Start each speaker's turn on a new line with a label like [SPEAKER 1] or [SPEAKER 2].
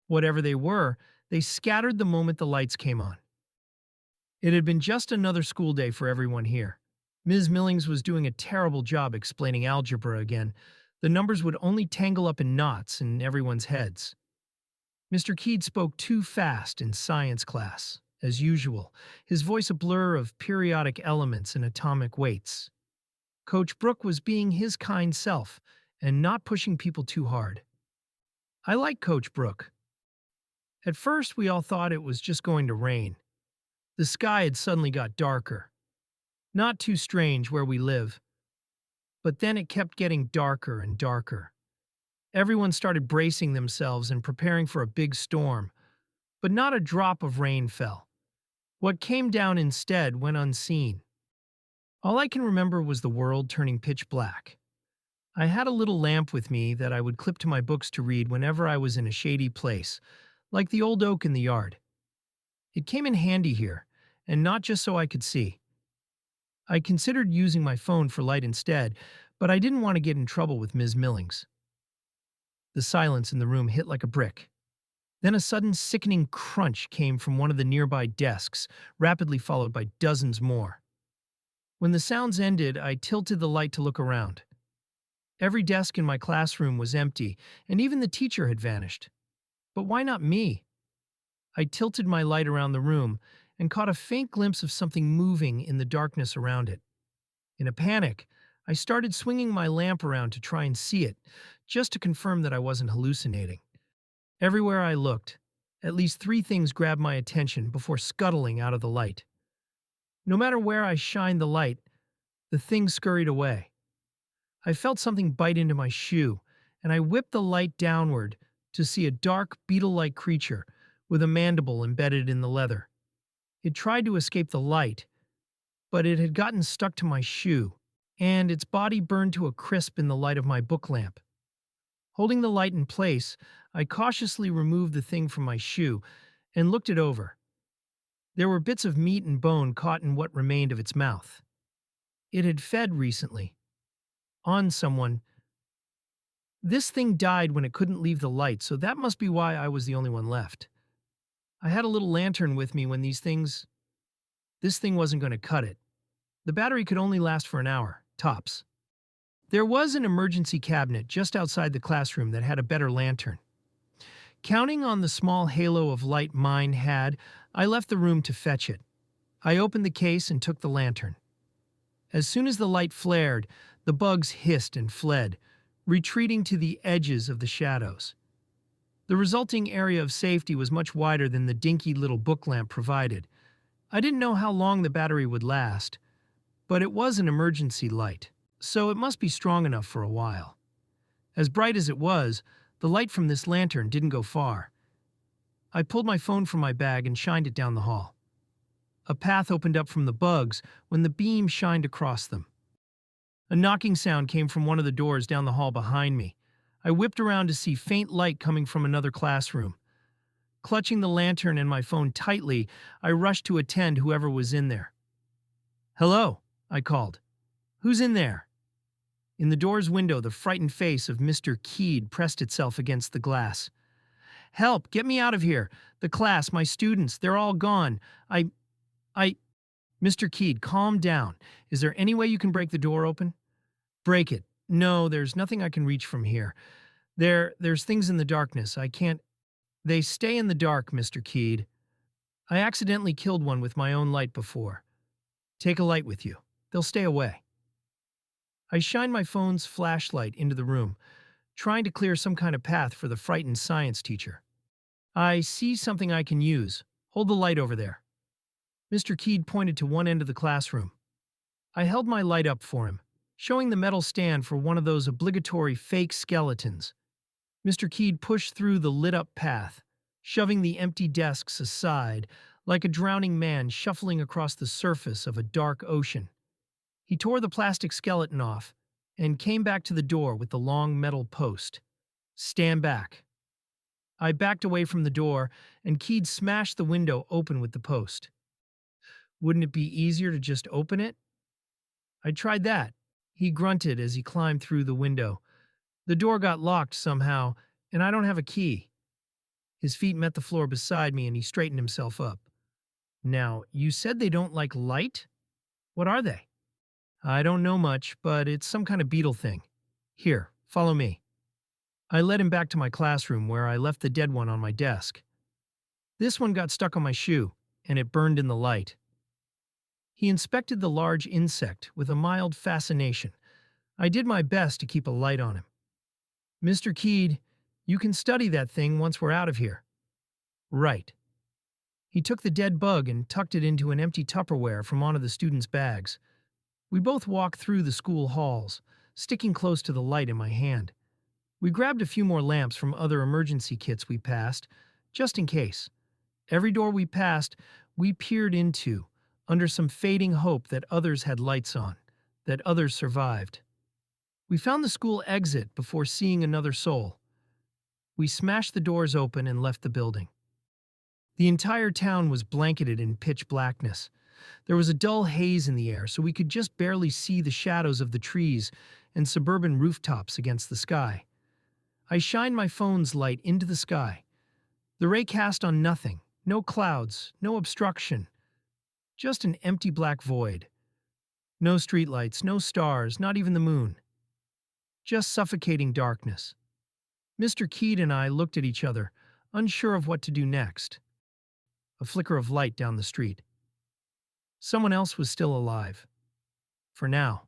[SPEAKER 1] Whatever they were, they scattered the moment the lights came on. It had been just another school day for everyone here. Ms. Millings was doing a terrible job explaining algebra again. The numbers would only tangle up in knots in everyone's heads. Mr. Keed spoke too fast in science class, as usual, his voice a blur of periodic elements and atomic weights. Coach Brooke was being his kind self and not pushing people too hard. I like Coach Brooke. At first, we all thought it was just going to rain. The sky had suddenly got darker. Not too strange where we live. But then it kept getting darker and darker. Everyone started bracing themselves and preparing for a big storm, but not a drop of rain fell. What came down instead went unseen. All I can remember was the world turning pitch black. I had a little lamp with me that I would clip to my books to read whenever I was in a shady place, like the old oak in the yard. It came in handy here, and not just so I could see. I considered using my phone for light instead, but I didn't want to get in trouble with Ms. Millings. The silence in the room hit like a brick. Then a sudden sickening crunch came from one of the nearby desks, rapidly followed by dozens more. When the sounds ended, I tilted the light to look around. Every desk in my classroom was empty, and even the teacher had vanished. But why not me? I tilted my light around the room and caught a faint glimpse of something moving in the darkness around it. In a panic, I started swinging my lamp around to try and see it, just to confirm that I wasn't hallucinating. Everywhere I looked, at least 3 things grabbed my attention before scuttling out of the light. No matter where I shined the light, the thing scurried away. I felt something bite into my shoe, and I whipped the light downward to see a dark, beetle-like creature with a mandible embedded in the leather. It tried to escape the light, but it had gotten stuck to my shoe, and its body burned to a crisp in the light of my book lamp. Holding the light in place, I cautiously removed the thing from my shoe and looked it over. There were bits of meat and bone caught in what remained of its mouth. It had fed recently. On someone. This thing died when it couldn't leave the light, so that must be why I was the only one left. I had a little lantern with me when this thing wasn't going to cut it. The battery could only last for an hour, tops. There was an emergency cabinet just outside the classroom that had a better lantern. Counting on the small halo of light mine had, I left the room to fetch it. I opened the case and took the lantern. As soon as the light flared, the bugs hissed and fled, retreating to the edges of the shadows. The resulting area of safety was much wider than the dinky little book lamp provided. I didn't know how long the battery would last, but it was an emergency light, so it must be strong enough for a while. As bright as it was, the light from this lantern didn't go far. I pulled my phone from my bag and shined it down the hall. A path opened up from the bugs when the beam shined across them. A knocking sound came from one of the doors down the hall behind me. I whipped around to see faint light coming from another classroom. Clutching the lantern and my phone tightly, I rushed to attend whoever was in there. "Hello," I called. "Who's in there?" In the door's window, the frightened face of Mr. Keed pressed itself against the glass. "Help! Get me out of here! The class, my students, they're all gone. I... Mr. Keed, calm down. Is there any way you can break the door open?" "Break it. No, there's nothing I can reach from here. There's things in the darkness. I can't..." "They stay in the dark, Mr. Keed. I accidentally killed one with my own light before. Take a light with you. They'll stay away." I shined my phone's flashlight into the room, trying to clear some kind of path for the frightened science teacher. "I see something I can use. Hold the light over there." Mr. Keed pointed to one end of the classroom. I held my light up for him, showing the metal stand for one of those obligatory fake skeletons. Mr. Keed pushed through the lit-up path, shoving the empty desks aside like a drowning man shuffling across the surface of a dark ocean. He tore the plastic skeleton off and came back to the door with the long metal post. "Stand back." I backed away from the door, and Keed smashed the window open with the post. "Wouldn't it be easier to just open it?" "I tried that." He grunted as he climbed through the window. "The door got locked somehow, and I don't have a key." His feet met the floor beside me and he straightened himself up. Now, you said they don't like light? What are they? I don't know much, but it's some kind of beetle thing. Here, follow me. I led him back to my classroom where I left the dead one on my desk. This one got stuck on my shoe, and it burned in the light. He inspected the large insect with a mild fascination. I did my best to keep a light on him. Mr. Keed, you can study that thing once we're out of here. Right. He took the dead bug and tucked it into an empty Tupperware from one of the students' bags. We both walked through the school halls, sticking close to the light in my hand. We grabbed a few more lamps from other emergency kits we passed, just in case. Every door we passed, we peered into, under some fading hope that others had lights on, that others survived. We found the school exit before seeing another soul. We smashed the doors open and left the building. The entire town was blanketed in pitch blackness. There was a dull haze in the air, so we could just barely see the shadows of the trees and suburban rooftops against the sky. I shined my phone's light into the sky. The ray cast on nothing, no clouds, no obstruction, just an empty black void. No streetlights, no stars, not even the moon. Just suffocating darkness. Mr. Keed and I looked at each other, unsure of what to do next. A flicker of light down the street. Someone else was still alive. For now.